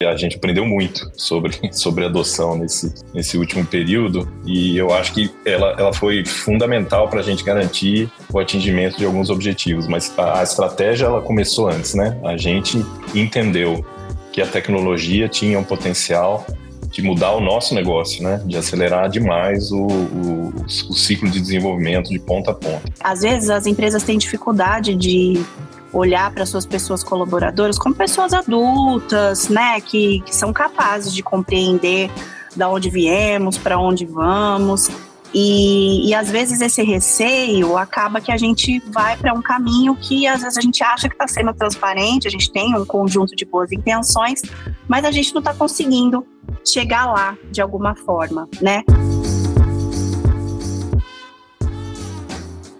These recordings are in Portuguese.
A gente aprendeu muito sobre adoção nesse último período e eu acho que ela foi fundamental para a gente garantir o atingimento de alguns objetivos, mas a estratégia ela começou antes, né? A gente entendeu que a tecnologia tinha um potencial de mudar o nosso negócio, né? De acelerar demais o ciclo de desenvolvimento de ponta a ponta. Às vezes as empresas têm dificuldade de olhar para suas pessoas colaboradoras como pessoas adultas, né, que são capazes de compreender de onde viemos, para onde vamos, e às vezes esse receio acaba que a gente vai para um caminho que às vezes a gente acha que está sendo transparente, a gente tem um conjunto de boas intenções, mas a gente não está conseguindo chegar lá de alguma forma, né?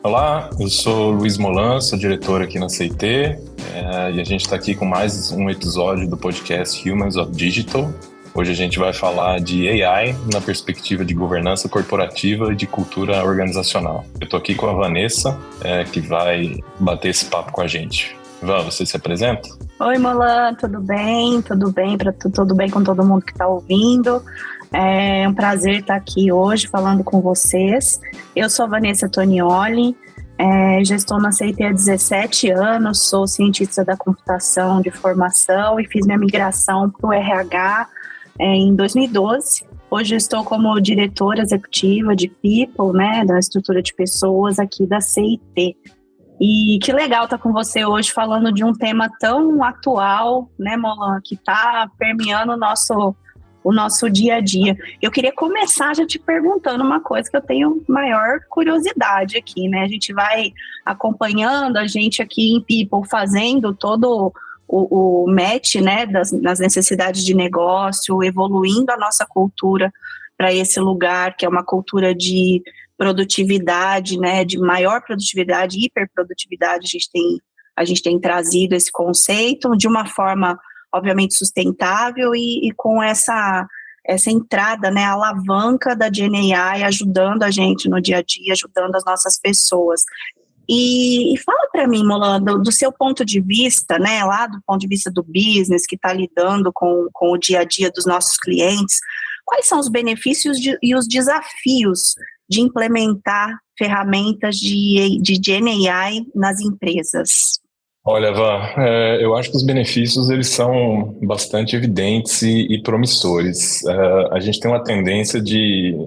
Olá, eu sou Luiz Molan, sou diretor aqui na CIT e a gente está aqui com mais um episódio do podcast Humans of Digital. Hoje a gente vai falar de AI na perspectiva de governança corporativa e de cultura organizacional. Eu estou aqui com a Vanessa, que vai bater esse papo com a gente. Van, você se apresenta? Oi, Molan, tudo bem? Tudo bem com todo mundo que está ouvindo? É um prazer estar aqui hoje falando com vocês. Eu sou a Vanessa Tonioli, já estou na CIT há 17 anos, sou cientista da computação de formação e fiz minha migração para o RH em 2012. Hoje eu estou como diretora executiva de People, né, da estrutura de pessoas aqui da CIT. E que legal estar com você hoje falando de um tema tão atual, né, Molan, que está permeando o nosso dia a dia. Eu queria começar já te perguntando uma coisa que eu tenho maior curiosidade aqui, né? A gente vai acompanhando a gente aqui em People, fazendo todo o match, né, das necessidades de negócio, evoluindo a nossa cultura para esse lugar, que é uma cultura de produtividade, né, de maior produtividade, hiperprodutividade. A gente tem trazido esse conceito de uma forma obviamente sustentável e com essa entrada, né, alavanca da GenAI ajudando a gente no dia a dia, ajudando as nossas pessoas. E fala para mim, Molan, do seu ponto de vista, né, lá do ponto de vista do business, que está lidando com o dia a dia dos nossos clientes, quais são os benefícios e os desafios de implementar ferramentas de GenAI nas empresas? Olha, Van, eu acho que os benefícios eles são bastante evidentes e promissores. A gente tem uma tendência de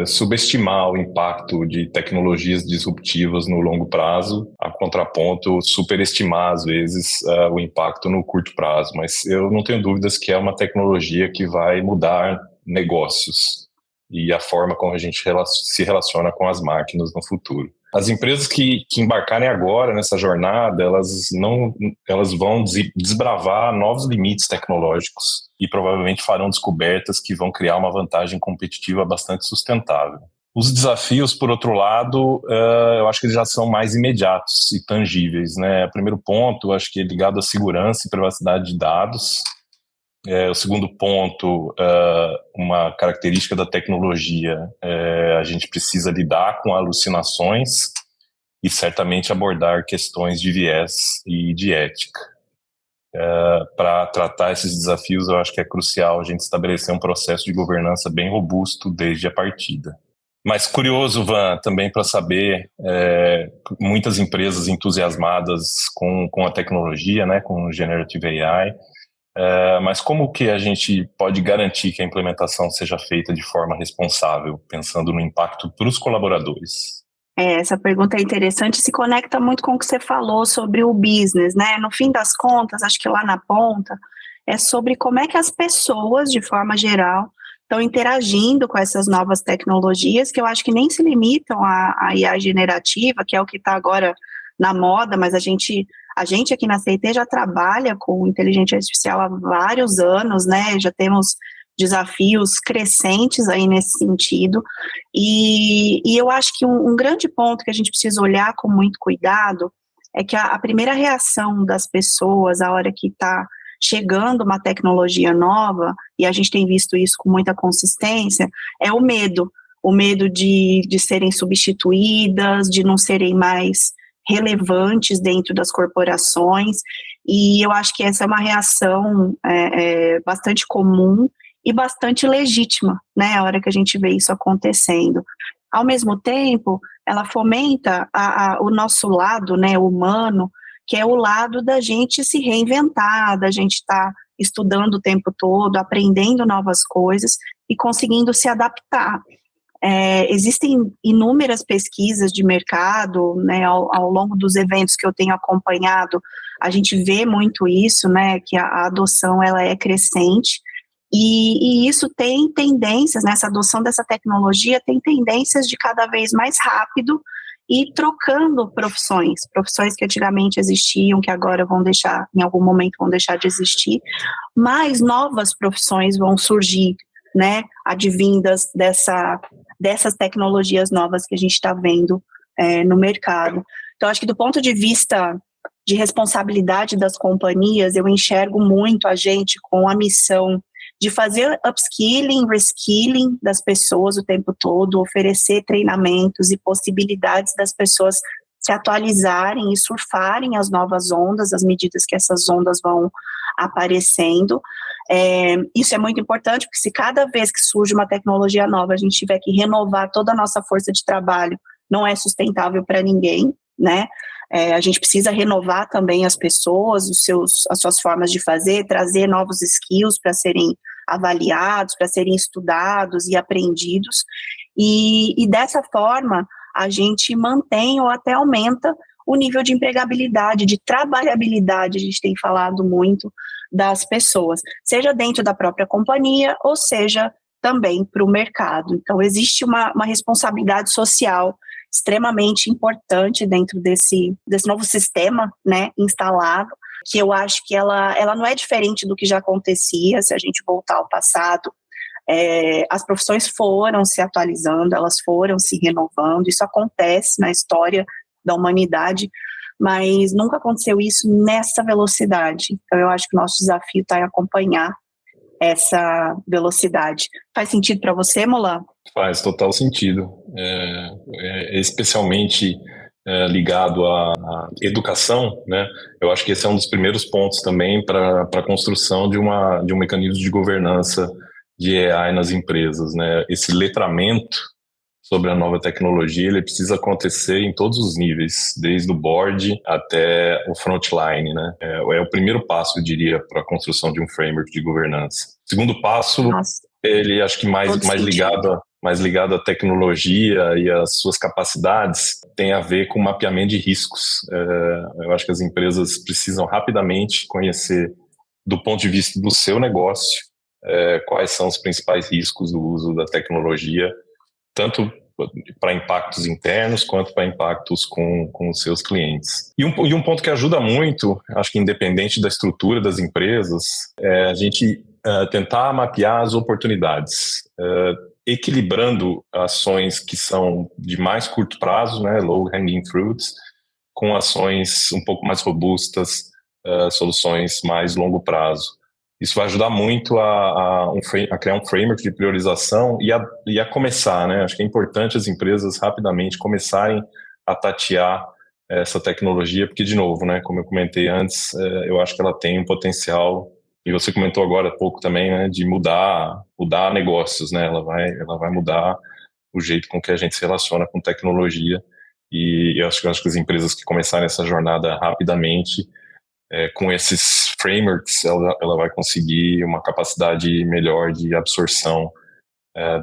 subestimar o impacto de tecnologias disruptivas no longo prazo, a contraponto, superestimar, às vezes, o impacto no curto prazo. Mas eu não tenho dúvidas que é uma tecnologia que vai mudar negócios e a forma como a gente se relaciona com as máquinas no futuro. As empresas que embarcarem agora nessa jornada, elas vão desbravar novos limites tecnológicos e provavelmente farão descobertas que vão criar uma vantagem competitiva bastante sustentável. Os desafios, por outro lado, eu acho que eles já são mais imediatos e tangíveis, né? O primeiro ponto, acho que é ligado à segurança e privacidade de dados. O segundo ponto, uma característica da tecnologia, a gente precisa lidar com alucinações e certamente abordar questões de viés e de ética. Para tratar esses desafios, eu acho que é crucial a gente estabelecer um processo de governança bem robusto desde a partida. Mas curioso, Van, também para saber, muitas empresas entusiasmadas com a tecnologia, né, com o Generative AI, mas como que a gente pode garantir que a implementação seja feita de forma responsável, pensando no impacto para os colaboradores? Essa pergunta é interessante e se conecta muito com o que você falou sobre o business, né? No fim das contas, acho que lá na ponta, é sobre como é que as pessoas, de forma geral, estão interagindo com essas novas tecnologias, que eu acho que nem se limitam à IA generativa, que é o que está agora na moda, mas a gente aqui na CIT já trabalha com inteligência artificial há vários anos, né? Já temos desafios crescentes aí nesse sentido, e eu acho que um grande ponto que a gente precisa olhar com muito cuidado é que a primeira reação das pessoas, a hora que está chegando uma tecnologia nova, e a gente tem visto isso com muita consistência, é o medo de serem substituídas, de não serem mais relevantes dentro das corporações, e eu acho que essa é uma reação bastante comum e bastante legítima, né, a hora que a gente vê isso acontecendo. Ao mesmo tempo, ela fomenta o nosso lado, né, humano, que é o lado da gente se reinventar, da gente estar estudando o tempo todo, aprendendo novas coisas e conseguindo se adaptar. Existem inúmeras pesquisas de mercado, né, ao longo dos eventos que eu tenho acompanhado, a gente vê muito isso, né, que a adoção ela é crescente, e isso tem tendências, né, essa adoção dessa tecnologia tem tendências de cada vez mais rápido e trocando profissões que antigamente existiam, que agora em algum momento vão deixar de existir, mas novas profissões vão surgir, né, advindas dessas tecnologias novas que a gente está vendo no mercado. Então, acho que do ponto de vista de responsabilidade das companhias, eu enxergo muito a gente com a missão de fazer upskilling, reskilling das pessoas o tempo todo, oferecer treinamentos e possibilidades das pessoas se atualizarem e surfarem as novas ondas, às medidas que essas ondas vão aparecendo. Isso é muito importante, porque se cada vez que surge uma tecnologia nova a gente tiver que renovar toda a nossa força de trabalho, não é sustentável para ninguém, né? A gente precisa renovar também as pessoas, as suas formas de fazer, trazer novos skills para serem avaliados, para serem estudados e aprendidos, e dessa forma a gente mantém ou até aumenta o nível de empregabilidade, de trabalhabilidade, a gente tem falado muito das pessoas, seja dentro da própria companhia ou seja também para o mercado. Então existe uma responsabilidade social extremamente importante dentro desse novo sistema, né, instalado, que eu acho que ela não é diferente do que já acontecia, se a gente voltar ao passado. As profissões foram se atualizando, elas foram se renovando, isso acontece na história da humanidade, mas nunca aconteceu isso nessa velocidade. Então eu acho que o nosso desafio está em acompanhar essa velocidade. Faz sentido para você, Molan? Faz total sentido, especialmente ligado à educação, né? Eu acho que esse é um dos primeiros pontos também para a construção de um mecanismo de governança de AI nas empresas, né? Esse letramento sobre a nova tecnologia, ele precisa acontecer em todos os níveis, desde o board até o frontline, né? É o primeiro passo, eu diria, para a construção de um framework de governança. O segundo passo, ele acho que mais ligado à tecnologia e às suas capacidades, tem a ver com mapeamento de riscos. Eu acho que as empresas precisam rapidamente conhecer, do ponto de vista do seu negócio, quais são os principais riscos do uso da tecnologia, tanto para impactos internos quanto para impactos com os seus clientes. E um ponto que ajuda muito, acho que independente da estrutura das empresas, é a gente tentar mapear as oportunidades, equilibrando ações que são de mais curto prazo, né, low hanging fruits, com ações um pouco mais robustas, soluções mais longo prazo. Isso vai ajudar muito a criar um framework de priorização e a começar, né? Acho que é importante as empresas rapidamente começarem a tatear essa tecnologia, porque, de novo, né, como eu comentei antes, eu acho que ela tem um potencial, e você comentou agora há pouco também, né, de mudar negócios, né? Ela vai mudar o jeito com que a gente se relaciona com tecnologia, e eu acho que as empresas que começarem essa jornada rapidamente, com esses frameworks, ela vai conseguir uma capacidade melhor de absorção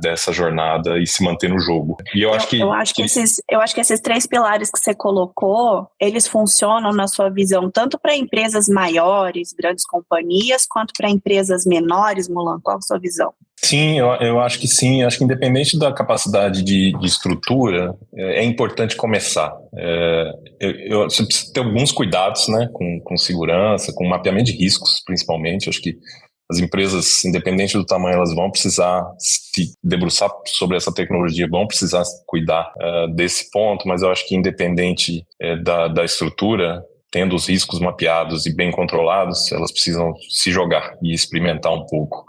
dessa jornada e se manter no jogo. E eu acho que esses 3 pilares que você colocou, eles funcionam na sua visão tanto para empresas maiores, grandes companhias, quanto para empresas menores, Molan? Qual a sua visão? Sim, eu acho que sim. Acho que independente da capacidade de estrutura, é importante começar. Você precisa ter alguns cuidados, né, com segurança, com mapeamento de riscos, principalmente. Acho que as empresas, independente do tamanho, elas vão precisar se debruçar sobre essa tecnologia, vão precisar cuidar desse ponto, mas eu acho que independente da estrutura, tendo os riscos mapeados e bem controlados, elas precisam se jogar e experimentar um pouco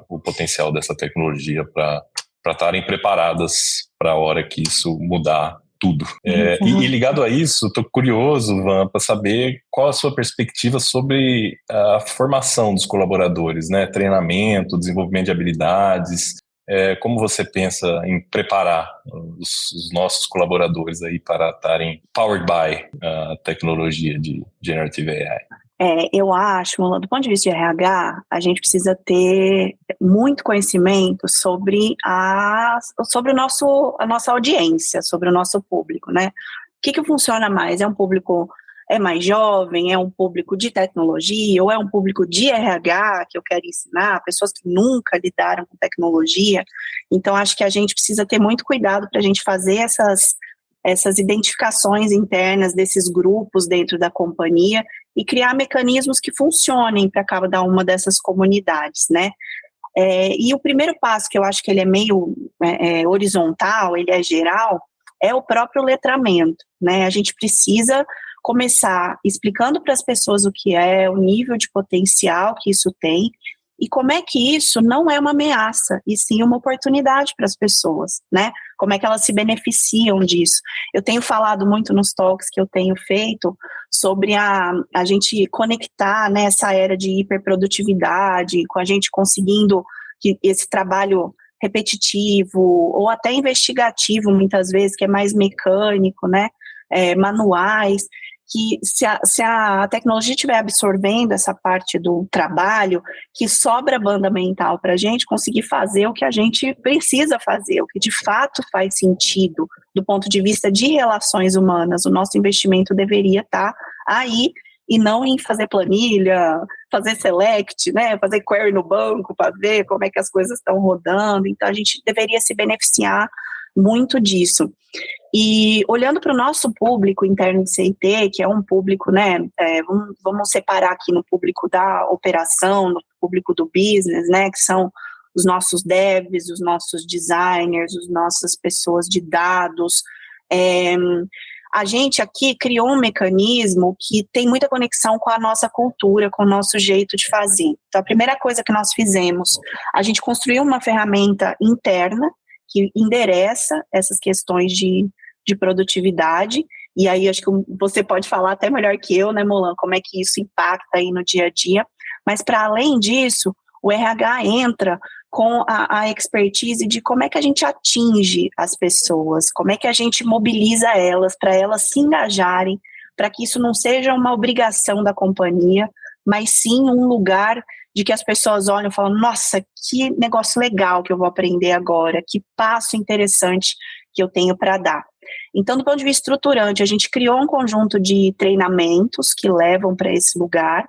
o potencial dessa tecnologia para estarem preparadas para a hora que isso mudar tudo. E ligado a isso, estou curioso, Van, para saber qual a sua perspectiva sobre a formação dos colaboradores, né? Treinamento, desenvolvimento de habilidades. Como você pensa em preparar os nossos colaboradores aí para estarem powered by a tecnologia de Generative AI? Eu acho, do ponto de vista de RH, a gente precisa ter muito conhecimento sobre a nossa audiência, sobre o nosso público, né? O que funciona mais? É um público mais jovem? É um público de tecnologia? Ou é um público de RH que eu quero ensinar? Pessoas que nunca lidaram com tecnologia? Então, acho que a gente precisa ter muito cuidado para a gente fazer essas identificações internas desses grupos dentro da companhia e criar mecanismos que funcionem para cada uma dessas comunidades, né? E o primeiro passo, que eu acho que ele é meio horizontal, ele é geral, é o próprio letramento, né? A gente precisa começar explicando para as pessoas o que é, o nível de potencial que isso tem, e como é que isso não é uma ameaça, e sim uma oportunidade para as pessoas, né? Como é que elas se beneficiam disso. Eu tenho falado muito nos talks que eu tenho feito sobre a gente conectar, né, essa era de hiperprodutividade, com a gente conseguindo que esse trabalho repetitivo, ou até investigativo, muitas vezes, que é mais mecânico, né, manuais, que se a tecnologia estiver absorvendo essa parte do trabalho, que sobra banda mental para a gente conseguir fazer o que a gente precisa fazer, o que de fato faz sentido do ponto de vista de relações humanas. O nosso investimento deveria estar aí e não em fazer planilha, fazer select, né, fazer query no banco para ver como é que as coisas estão rodando. Então, a gente deveria se beneficiar muito disso. E olhando para o nosso público interno de CIT, que é um público, né, vamos separar aqui no público da operação, no público do business, né, que são os nossos devs, os nossos designers, as nossas pessoas de dados. A gente aqui criou um mecanismo que tem muita conexão com a nossa cultura, com o nosso jeito de fazer. Então, a primeira coisa que nós fizemos, a gente construiu uma ferramenta interna que endereça essas questões de produtividade, e aí acho que você pode falar até melhor que eu, né, Molan, como é que isso impacta aí no dia a dia, mas para além disso, o RH entra com a expertise de como é que a gente atinge as pessoas, como é que a gente mobiliza elas, para elas se engajarem, para que isso não seja uma obrigação da companhia, mas sim um lugar de que as pessoas olham e falam, nossa, que negócio legal que eu vou aprender agora, que passo interessante que eu tenho para dar. Então, do ponto de vista estruturante, a gente criou um conjunto de treinamentos que levam para esse lugar,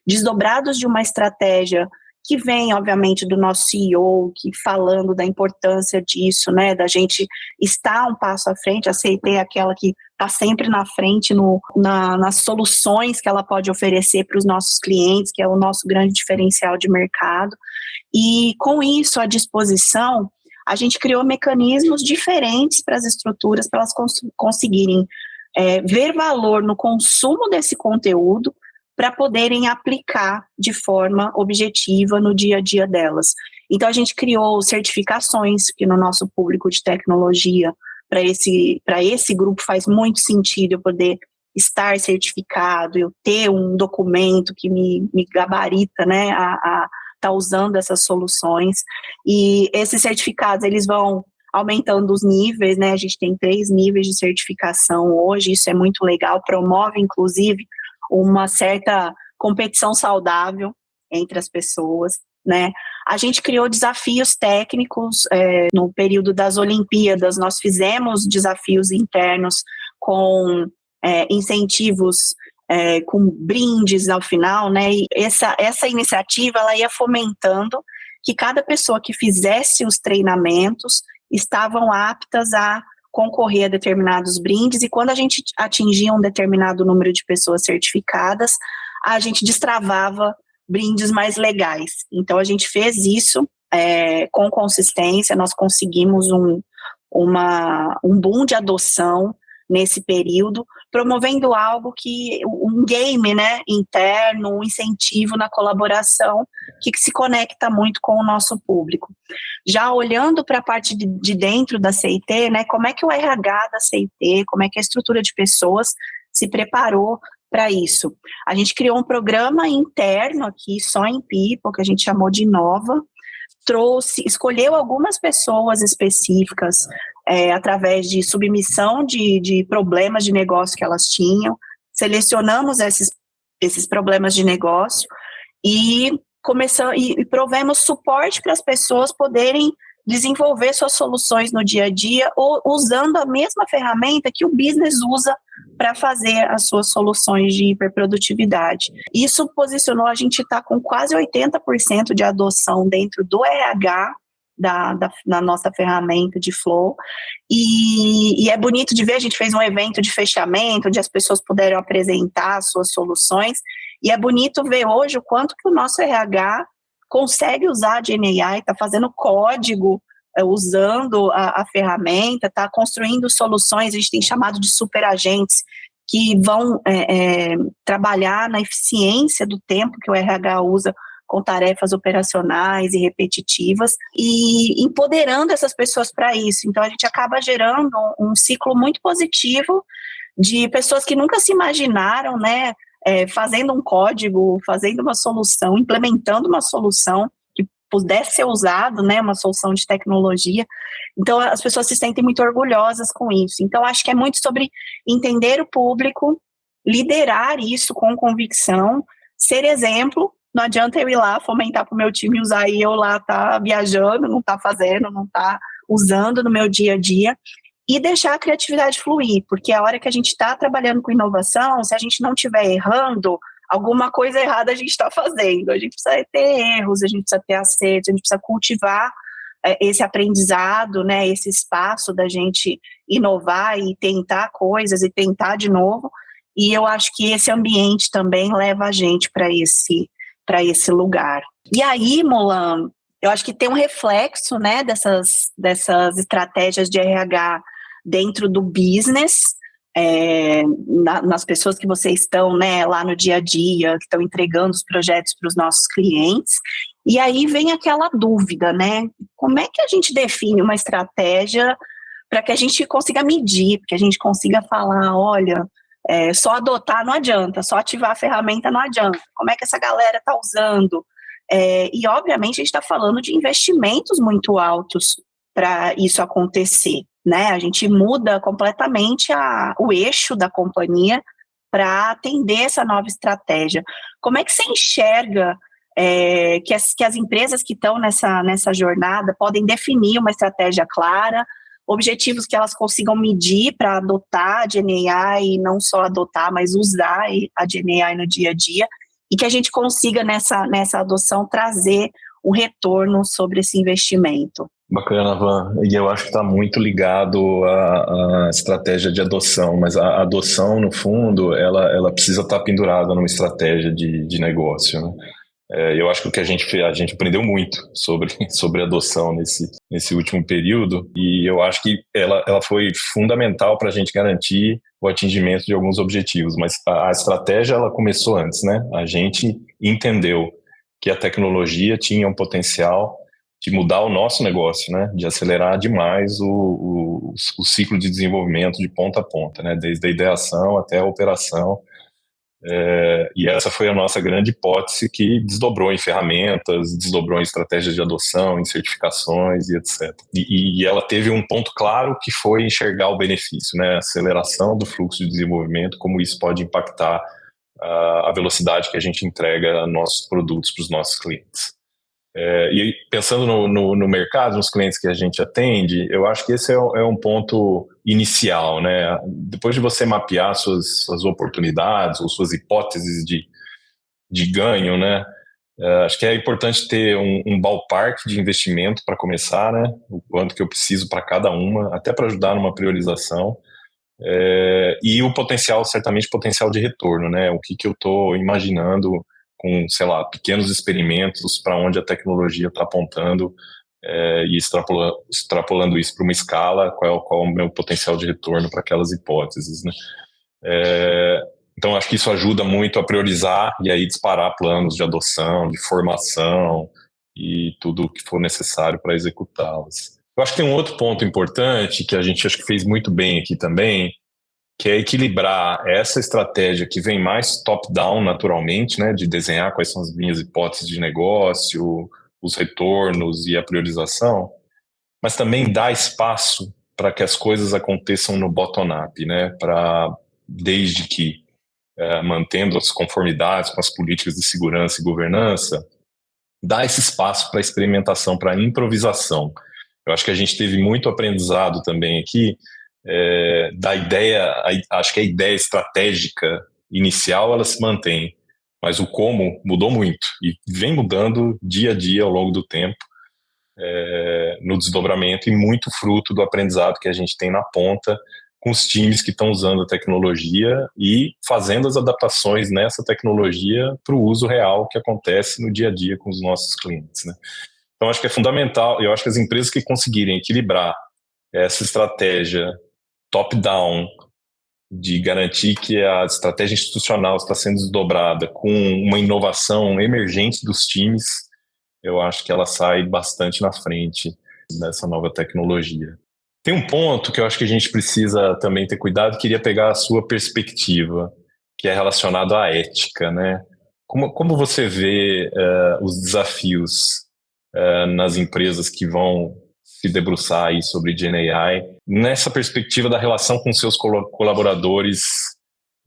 desdobrados de uma estratégia que vem, obviamente, do nosso CEO, que falando da importância disso, né, da gente estar um passo à frente, a CIT é aquela que está sempre na frente nas soluções que ela pode oferecer para os nossos clientes, que é o nosso grande diferencial de mercado, e com isso à disposição, a gente criou mecanismos diferentes para as estruturas, para elas conseguirem ver valor no consumo desse conteúdo, para poderem aplicar de forma objetiva no dia a dia delas. Então, a gente criou certificações, que no nosso público de tecnologia, para esse grupo faz muito sentido eu poder estar certificado, eu ter um documento que me gabarita, né, a estar usando essas soluções. E esses certificados, eles vão aumentando os níveis, né, a gente tem 3 níveis de certificação hoje, isso é muito legal, promove, inclusive, uma certa competição saudável entre as pessoas, né? A gente criou desafios técnicos no período das Olimpíadas, nós fizemos desafios internos com incentivos, com brindes ao final, né? E essa iniciativa, ela ia fomentando que cada pessoa que fizesse os treinamentos estavam aptas a concorrer a determinados brindes, e quando a gente atingia um determinado número de pessoas certificadas, a gente destravava brindes mais legais. Então, a gente fez isso com consistência, nós conseguimos um boom de adoção nesse período, promovendo algo que, um game, né, interno, um incentivo na colaboração, que se conecta muito com o nosso público. Já olhando para a parte de dentro da CIT, né, como é que o RH da CIT, como é que a estrutura de pessoas se preparou para isso? A gente criou um programa interno aqui, só em People, que a gente chamou de Inova, escolheu algumas pessoas específicas através de submissão de problemas de negócio que elas tinham, selecionamos esses problemas de negócio e provemos suporte para as pessoas poderem desenvolver suas soluções no dia a dia ou usando a mesma ferramenta que o business usa para fazer as suas soluções de hiperprodutividade. Isso posicionou, a gente está com quase 80% de adoção dentro do RH, na nossa ferramenta de Flow, e é bonito de ver. A gente fez um evento de fechamento, onde as pessoas puderam apresentar as suas soluções, e é bonito ver hoje o quanto que o nosso RH consegue usar a GenAI, está fazendo código usando a ferramenta, está construindo soluções. A gente tem chamado de superagentes, que vão trabalhar na eficiência do tempo que o RH usa com tarefas operacionais e repetitivas, e empoderando essas pessoas para isso. Então, a gente acaba gerando um ciclo muito positivo de pessoas que nunca se imaginaram, né, fazendo um código, fazendo uma solução, implementando uma solução que pudesse ser usado, né, uma solução de tecnologia. Então, as pessoas se sentem muito orgulhosas com isso. Então, acho que é muito sobre entender o público, liderar isso com convicção, ser exemplo. Não adianta eu ir lá fomentar para o meu time usar e eu lá tá viajando, não tá fazendo, não tá usando no meu dia a dia, e deixar a criatividade fluir, porque a hora que a gente está trabalhando com inovação, se a gente não estiver errando, alguma coisa errada a gente está fazendo. A gente precisa ter erros, a gente precisa ter acertos, a gente precisa cultivar esse aprendizado, né, esse espaço da gente inovar e tentar coisas e tentar de novo, e eu acho que esse ambiente também leva a gente para esse lugar. E aí, Molan, eu acho que tem um reflexo, né, dessas estratégias de RH dentro do business, nas pessoas que vocês estão, né, lá no dia a dia, que estão entregando os projetos para os nossos clientes. E aí vem aquela dúvida, né, como é que a gente define uma estratégia para que a gente consiga medir, para que a gente consiga falar, olha, só adotar não adianta, só ativar a ferramenta não adianta, como é que essa galera está usando? E obviamente a gente está falando de investimentos muito altos para isso acontecer, né? A gente muda completamente o eixo da companhia para atender essa nova estratégia. Como é que você enxerga que as empresas que estão nessa jornada podem definir uma estratégia clara, objetivos que elas consigam medir para adotar a GenAI, e não só adotar, mas usar a GenAI no dia a dia, e que a gente consiga nessa adoção trazer um retorno sobre esse investimento? Bacana, Van. E eu acho que está muito ligado à estratégia de adoção, mas a adoção, no fundo, ela precisa estar pendurada numa estratégia de negócio, né? Eu acho que a gente aprendeu muito sobre adoção nesse último período, e eu acho que ela foi fundamental para a gente garantir o atingimento de alguns objetivos, mas a estratégia ela começou antes, né? A gente entendeu que a tecnologia tinha um potencial de mudar o nosso negócio, né? De acelerar demais o ciclo de desenvolvimento de ponta a ponta, né? Desde a ideação até a operação. E essa foi a nossa grande hipótese, que desdobrou em ferramentas, desdobrou em estratégias de adoção, em certificações e etc. E ela teve um ponto claro, que foi enxergar o benefício, né? A aceleração do fluxo de desenvolvimento, como isso pode impactar a velocidade que a gente entrega nossos produtos para os nossos clientes. E pensando no mercado, nos clientes que a gente atende, eu acho que esse é um ponto inicial, né? Depois de você mapear suas oportunidades ou suas hipóteses de ganho, né? Acho que é importante ter um ballpark de investimento para começar, né? O quanto que eu preciso para cada uma, até para ajudar numa priorização. E o potencial, certamente potencial de retorno, né? O que eu estou imaginando com, sei lá, pequenos experimentos para onde a tecnologia está apontando, e extrapolando isso para uma escala, qual é o meu potencial de retorno para aquelas hipóteses, né? Então, acho que isso ajuda muito a priorizar e aí disparar planos de adoção, de formação e tudo o que for necessário para executá-las. Eu acho que tem um outro ponto importante que a gente acho que fez muito bem aqui também, que é equilibrar essa estratégia que vem mais top-down naturalmente, né, de desenhar quais são as minhas hipóteses de negócio, os retornos e a priorização, mas também dar espaço para que as coisas aconteçam no bottom-up, né, desde que mantendo as conformidades com as políticas de segurança e governança, dar esse espaço para experimentação, para improvisação. Eu acho que a gente teve muito aprendizado também aqui da ideia, acho que a ideia estratégica inicial ela se mantém, mas o como mudou muito e vem mudando dia a dia ao longo do tempo, no desdobramento e muito fruto do aprendizado que a gente tem na ponta com os times que estão usando a tecnologia e fazendo as adaptações nessa tecnologia para o uso real que acontece no dia a dia com os nossos clientes, né? Então, acho que é fundamental, eu acho que as empresas que conseguirem equilibrar essa estratégia top-down, de garantir que a estratégia institucional está sendo desdobrada com uma inovação emergente dos times, eu acho que ela sai bastante na frente dessa nova tecnologia. Tem um ponto que eu acho que a gente precisa também ter cuidado, queria pegar a sua perspectiva, que é relacionado à ética, né? Como você vê os desafios nas empresas que vão se debruçar aí sobre GenAI, nessa perspectiva da relação com seus colaboradores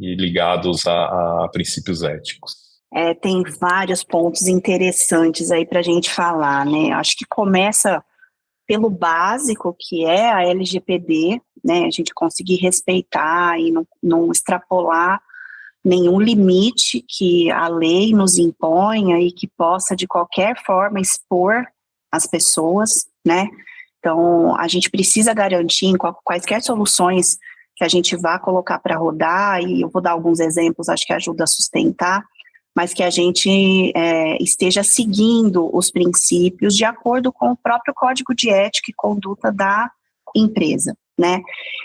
e ligados a princípios éticos? Tem vários pontos interessantes aí para a gente falar, né? Acho que começa pelo básico, que é a LGPD, né? A gente conseguir respeitar e não extrapolar nenhum limite que a lei nos imponha e que possa, de qualquer forma, expor as pessoas, né? Então, a gente precisa garantir, em quaisquer soluções que a gente vá colocar para rodar, e eu vou dar alguns exemplos, acho que ajuda a sustentar, mas que a gente esteja seguindo os princípios de acordo com o próprio Código de Ética e Conduta da empresa, né?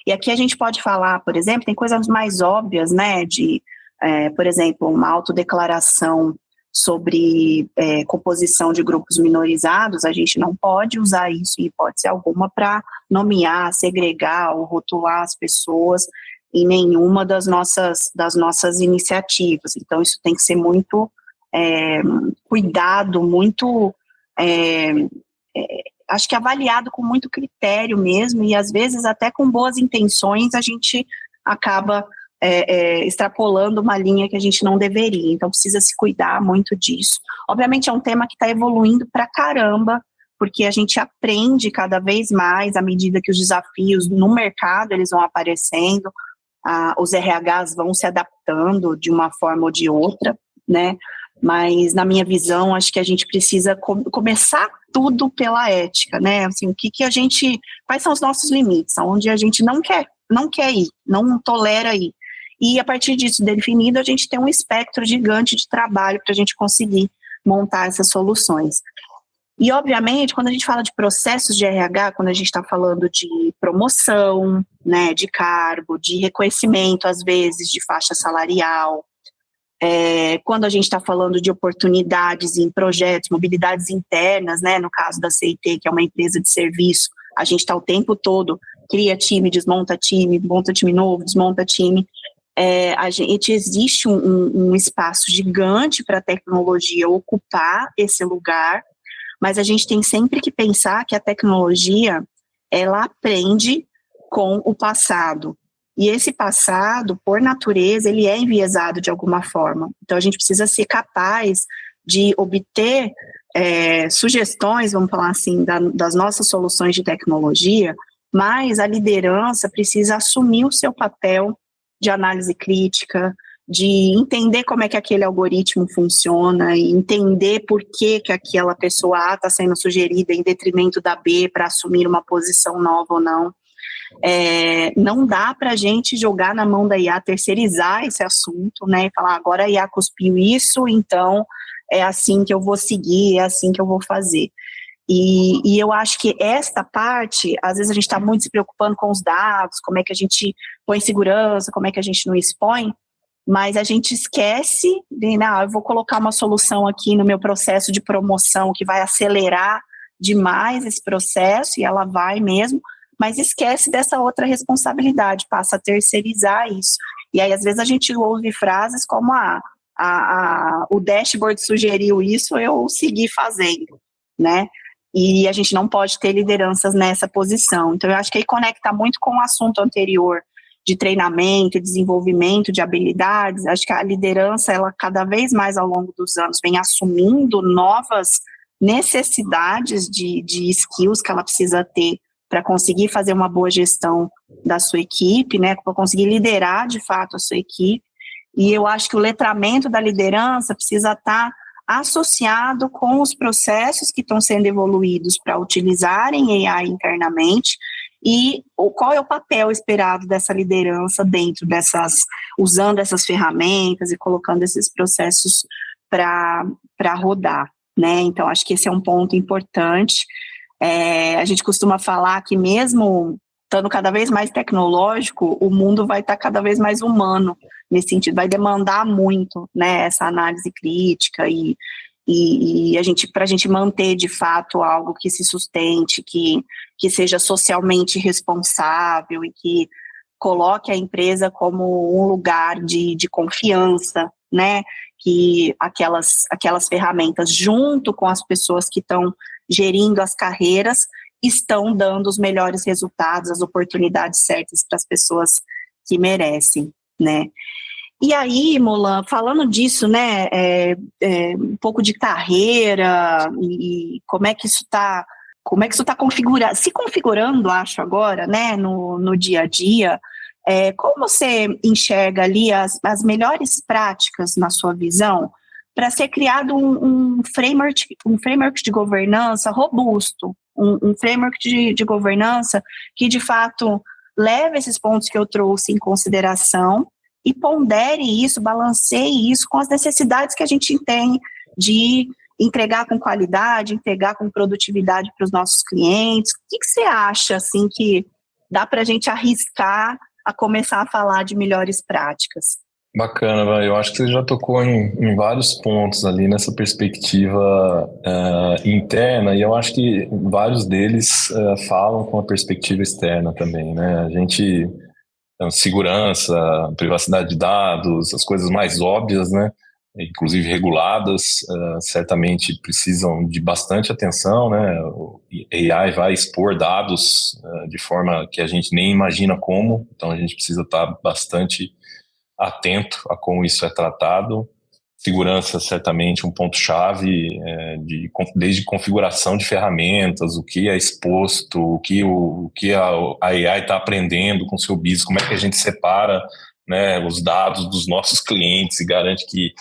E aqui a gente pode falar, por exemplo, tem coisas mais óbvias, né, por exemplo, uma autodeclaração sobre composição de grupos minorizados, a gente não pode usar isso em hipótese alguma para nomear, segregar ou rotular as pessoas em nenhuma das nossas iniciativas. Então, isso tem que ser muito cuidado, muito, acho que avaliado com muito critério mesmo, e às vezes até com boas intenções a gente acaba extrapolando uma linha que a gente não deveria. Então, precisa se cuidar muito disso. Obviamente, é um tema que está evoluindo pra caramba, porque a gente aprende cada vez mais à medida que os desafios no mercado eles vão aparecendo, os RHs vão se adaptando de uma forma ou de outra, né? Mas, na minha visão, acho que a gente precisa começar tudo pela ética, né? Assim, quais são os nossos limites, onde a gente não quer ir, não tolera ir. E, a partir disso definido, a gente tem um espectro gigante de trabalho para a gente conseguir montar essas soluções. E, obviamente, quando a gente fala de processos de RH, quando a gente está falando de promoção, né, de cargo, de reconhecimento, às vezes, de faixa salarial, quando a gente está falando de oportunidades em projetos, mobilidades internas, né, no caso da CIT, que é uma empresa de serviço, a gente está o tempo todo, cria time, desmonta time, monta time novo, desmonta time. Existe um espaço gigante para a tecnologia ocupar esse lugar, mas a gente tem sempre que pensar que a tecnologia, ela aprende com o passado. E esse passado, por natureza, ele é enviesado de alguma forma. Então, a gente precisa ser capaz de obter sugestões, vamos falar assim, das nossas soluções de tecnologia, mas a liderança precisa assumir o seu papel de análise crítica, de entender como é que aquele algoritmo funciona, e entender por que aquela pessoa A está sendo sugerida em detrimento da B para assumir uma posição nova ou não. Não dá para a gente jogar na mão da IA, terceirizar esse assunto, né, e falar, agora a IA cuspiu isso, então é assim que eu vou seguir, é assim que eu vou fazer. E eu acho que esta parte, às vezes a gente está muito se preocupando com os dados, como é que a gente põe segurança, como é que a gente não expõe, mas a gente esquece de, não, eu vou colocar uma solução aqui no meu processo de promoção que vai acelerar demais esse processo, e ela vai mesmo, mas esquece dessa outra responsabilidade, passa a terceirizar isso. E aí, às vezes, a gente ouve frases como, o dashboard sugeriu isso, eu segui fazendo, né? E a gente não pode ter lideranças nessa posição. Então, eu acho que aí conecta muito com o assunto anterior, de treinamento, desenvolvimento de habilidades. Acho que a liderança, ela cada vez mais ao longo dos anos vem assumindo novas necessidades de skills que ela precisa ter para conseguir fazer uma boa gestão da sua equipe, né, para conseguir liderar de fato a sua equipe. E eu acho que o letramento da liderança precisa estar associado com os processos que estão sendo evoluídos para utilizarem AI internamente, e qual é o papel esperado dessa liderança dentro usando essas ferramentas e colocando esses processos para rodar, né? Então, acho que esse é um ponto importante. A gente costuma falar que mesmo estando cada vez mais tecnológico, o mundo vai estar cada vez mais humano nesse sentido, vai demandar muito, né, essa análise crítica e para a gente manter de fato algo que se sustente, que seja socialmente responsável e que coloque a empresa como um lugar de confiança, né, que aquelas ferramentas junto com as pessoas que estão gerindo as carreiras estão dando os melhores resultados, as oportunidades certas para as pessoas que merecem, né. E aí, Molan, falando disso, né, um pouco de carreira e como é que isso está configurado, se configurando, acho agora, né, no dia a dia, como você enxerga ali as melhores práticas na sua visão para ser criado um framework de governança robusto, um framework de governança que, de fato, leve esses pontos que eu trouxe em consideração e pondere isso, balanceie isso com as necessidades que a gente tem de entregar com qualidade, entregar com produtividade para os nossos clientes. O que você acha, assim, que dá para a gente arriscar a começar a falar de melhores práticas? Bacana, eu acho que você já tocou em vários pontos ali nessa perspectiva interna, e eu acho que vários deles falam com a perspectiva externa também, né? A gente, segurança, privacidade de dados, as coisas mais óbvias, né? Inclusive reguladas, certamente precisam de bastante atenção, né? O AI vai expor dados de forma que a gente nem imagina como, então a gente precisa estar bastante atento a como isso é tratado. Segurança, certamente, um ponto-chave, desde configuração de ferramentas, o que é exposto, o que a AI está aprendendo com o seu business, como é que a gente separa, né, os dados dos nossos clientes e garante que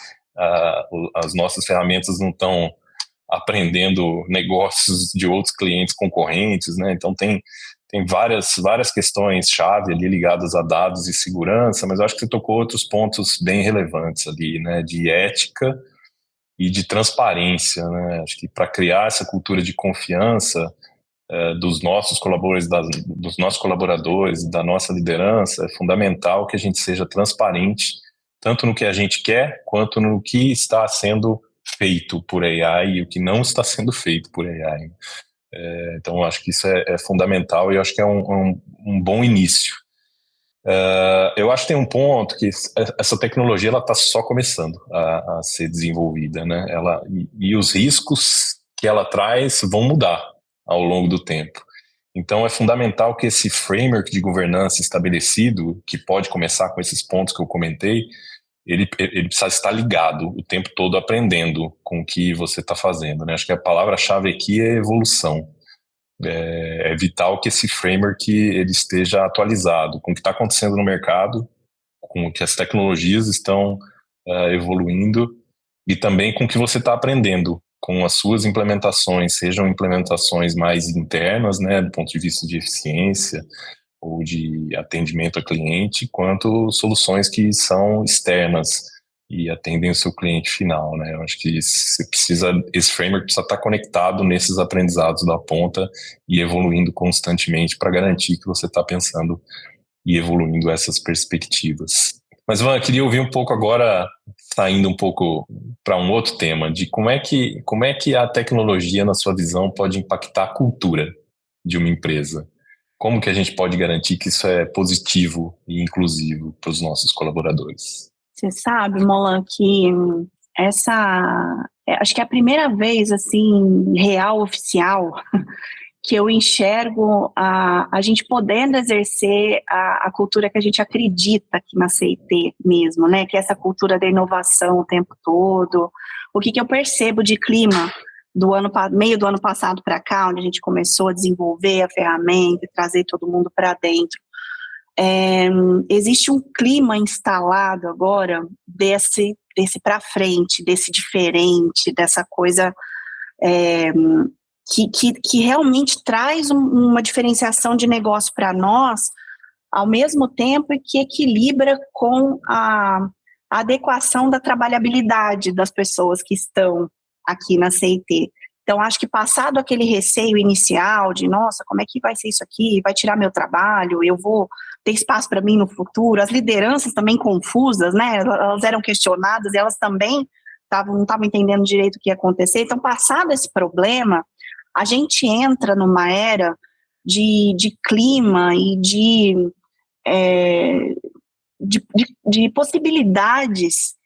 as nossas ferramentas não estão aprendendo negócios de outros clientes concorrentes, né? Então tem várias questões-chave ali ligadas a dados e segurança, mas eu acho que você tocou outros pontos bem relevantes ali, né, de ética e de transparência, né? Acho que para criar essa cultura de confiança dos nossos colaboradores, da nossa liderança, é fundamental que a gente seja transparente, tanto no que a gente quer, quanto no que está sendo feito por AI e o que não está sendo feito por AI. Então, eu acho que isso é fundamental e eu acho que é um bom início. Eu acho que tem um ponto que essa tecnologia está só começando a ser desenvolvida, né? E os riscos que ela traz vão mudar ao longo do tempo. Então, é fundamental que esse framework de governança estabelecido, que pode começar com esses pontos que eu comentei, ele precisa estar ligado o tempo todo aprendendo com o que você está fazendo, né? Acho que a palavra-chave aqui é evolução. É vital que esse framework ele esteja atualizado com o que está acontecendo no mercado, com o que as tecnologias estão evoluindo e também com o que você está aprendendo com as suas implementações, sejam implementações mais internas, né, do ponto de vista de eficiência ou de atendimento a cliente, quanto soluções que são externas, e atendem o seu cliente final, né? Eu acho que esse framework precisa estar conectado nesses aprendizados da ponta e evoluindo constantemente para garantir que você está pensando e evoluindo essas perspectivas. Mas, Van, eu queria ouvir um pouco agora, saindo um pouco para um outro tema, de como é que a tecnologia, na sua visão, pode impactar a cultura de uma empresa. Como que a gente pode garantir que isso é positivo e inclusivo para os nossos colaboradores? Você sabe, Molan, que acho que é a primeira vez, assim, real, oficial, que eu enxergo a gente podendo exercer a cultura que a gente acredita aqui na CIT mesmo, né? Que é essa cultura da inovação o tempo todo. O que eu percebo de clima meio do ano passado para cá, onde a gente começou a desenvolver a ferramenta e trazer todo mundo para dentro. Existe um clima instalado agora desse para frente, desse diferente, dessa coisa que realmente traz uma diferenciação de negócio para nós, ao mesmo tempo que equilibra com a adequação da trabalhabilidade das pessoas que estão aqui na CIT. Então, acho que passado aquele receio inicial de, nossa, como é que vai ser isso aqui? Vai tirar meu trabalho? Eu vou ter espaço para mim no futuro? As lideranças também confusas, né? Elas eram questionadas e elas também não estavam entendendo direito o que ia acontecer. Então, passado esse problema, a gente entra numa era de clima e de possibilidades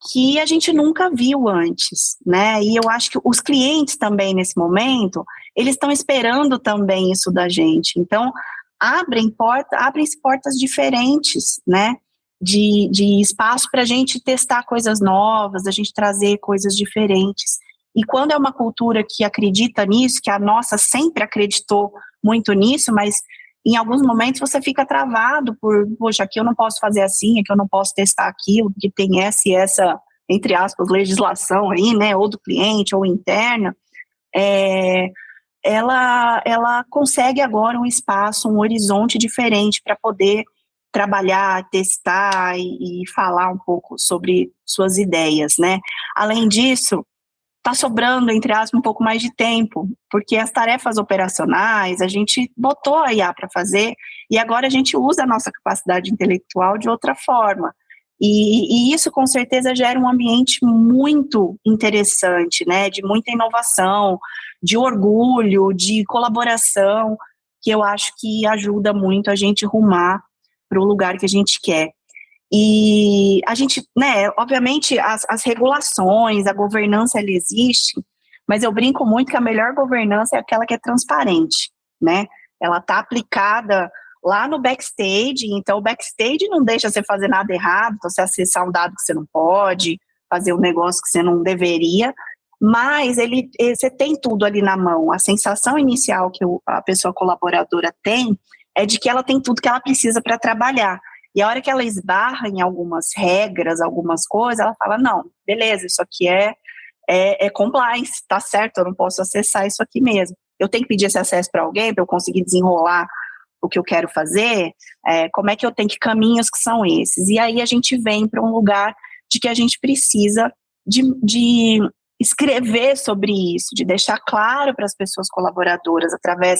que a gente nunca viu antes, né? E eu acho que os clientes também, nesse momento, eles estão esperando também isso da gente. Então, abrem-se portas diferentes, né? De espaço para a gente testar coisas novas, a gente trazer coisas diferentes. E quando é uma cultura que acredita nisso, que a nossa sempre acreditou muito nisso, mas em alguns momentos você fica travado poxa, aqui eu não posso fazer assim, aqui eu não posso testar aquilo, porque tem essa, entre aspas, legislação aí, né, ou do cliente, ou interna, ela consegue agora um espaço, um horizonte diferente para poder trabalhar, testar e falar um pouco sobre suas ideias, né. Além disso, está sobrando, entre aspas, um pouco mais de tempo, porque as tarefas operacionais, a gente botou a IA para fazer, e agora a gente usa a nossa capacidade intelectual de outra forma. E isso, com certeza, gera um ambiente muito interessante, né, de muita inovação, de orgulho, de colaboração, que eu acho que ajuda muito a gente rumar para o lugar que a gente quer. E a gente, né, obviamente as regulações, a governança, ela existe, mas eu brinco muito que a melhor governança é aquela que é transparente, né? Ela está aplicada lá no backstage, então o backstage não deixa você fazer nada errado, então você acessar um dado que você não pode, fazer um negócio que você não deveria, mas você tem tudo ali na mão. A sensação inicial que a pessoa colaboradora tem é de que ela tem tudo que ela precisa para trabalhar. E a hora que ela esbarra em algumas regras, algumas coisas, ela fala, não, beleza, isso aqui é compliance, tá certo, eu não posso acessar isso aqui mesmo. Eu tenho que pedir esse acesso para alguém para eu conseguir desenrolar o que eu quero fazer, como é que eu tenho, que caminhos que são esses? E aí a gente vem para um lugar de que a gente precisa de escrever sobre isso, de deixar claro para as pessoas colaboradoras, através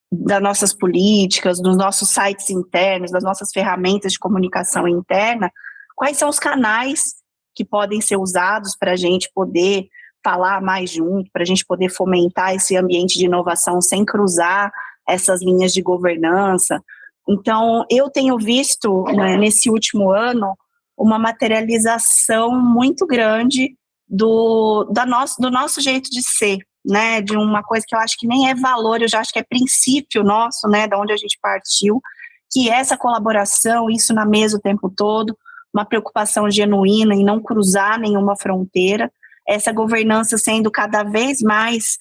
das nossas políticas, dos nossos sites internos, das nossas ferramentas de comunicação interna, quais são os canais que podem ser usados para a gente poder falar mais junto, para a gente poder fomentar esse ambiente de inovação sem cruzar essas linhas de governança. Então, eu tenho visto, né, nesse último ano, uma materialização muito grande do nosso jeito de ser, né, de uma coisa que eu acho que nem é valor, eu já acho que é princípio nosso, né, da onde a gente partiu, que é essa colaboração, isso na mesa o tempo todo, uma preocupação genuína em não cruzar nenhuma fronteira, essa governança sendo cada vez mais,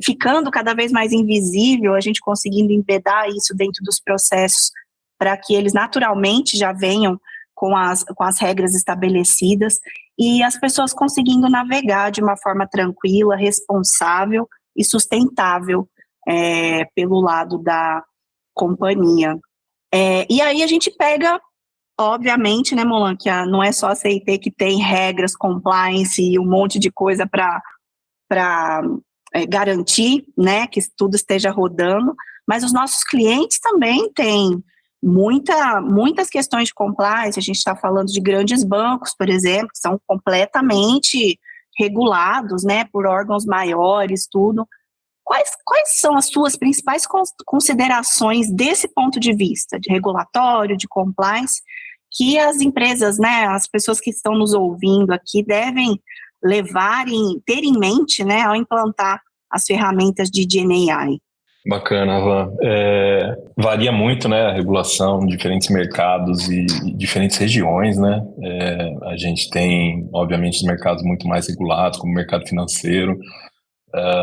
ficando cada vez mais invisível, a gente conseguindo embedar isso dentro dos processos para que eles naturalmente já venham com as regras estabelecidas, e as pessoas conseguindo navegar de uma forma tranquila, responsável e sustentável pelo lado da companhia. E aí a gente pega Obviamente, né, Molan, que não é só a CIT que tem regras, compliance e um monte de coisa para garantir, né, que tudo esteja rodando, mas os nossos clientes também têm muitas questões de compliance. A gente está falando de grandes bancos, por exemplo, que são completamente regulados, né, por órgãos maiores, tudo. Quais são as suas principais considerações desse ponto de vista, de regulatório, de compliance, que as empresas, né, as pessoas que estão nos ouvindo aqui devem ter em mente, né, ao implantar as ferramentas de GenAI? Bacana, Van. Varia muito, né, a regulação em diferentes mercados e diferentes regiões, né? A gente tem, obviamente, mercados muito mais regulados, como o mercado financeiro.